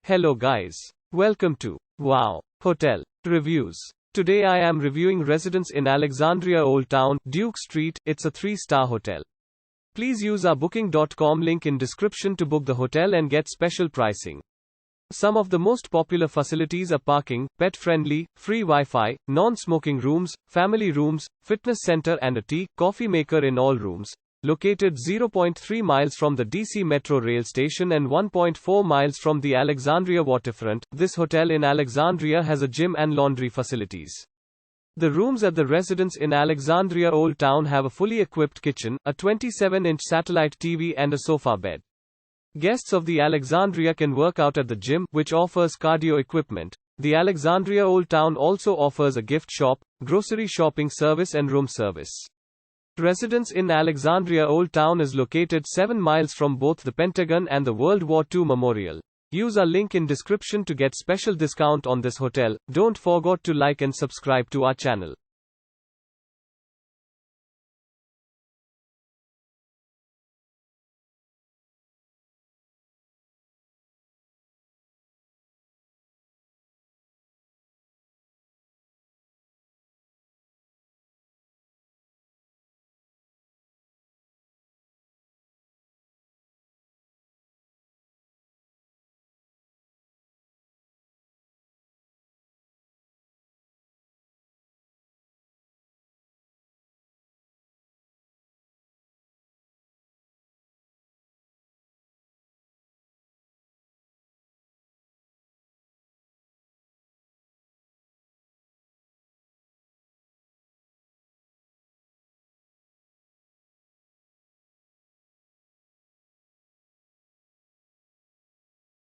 Hello guys. Welcome to Wow Hotel Reviews. Today I am reviewing Residence Inn Alexandria Old Town, Duke Street. It's a 3-star hotel. Please use our booking.com link in description to book the hotel and get special pricing. Some of the most popular facilities are parking, pet-friendly, free Wi-Fi, non-smoking rooms, family rooms, fitness center and a tea, coffee maker in all rooms. Located 0.3 miles from the DC Metro rail station and 1.4 miles from the Alexandria Waterfront, this hotel in Alexandria has a gym and laundry facilities. The rooms at the Residence Inn Alexandria Old Town have a fully equipped kitchen, a 27-inch satellite TV and a sofa bed. Guests of the Alexandria can work out at the gym, which offers cardio equipment. The Alexandria Old Town also offers a gift shop, grocery shopping service and room service. Residence Inn Alexandria Old Town is located 7 miles from both the Pentagon and the WWII Memorial. Use our link in description to get special discount on this hotel. Don't forget to like and subscribe to our channel.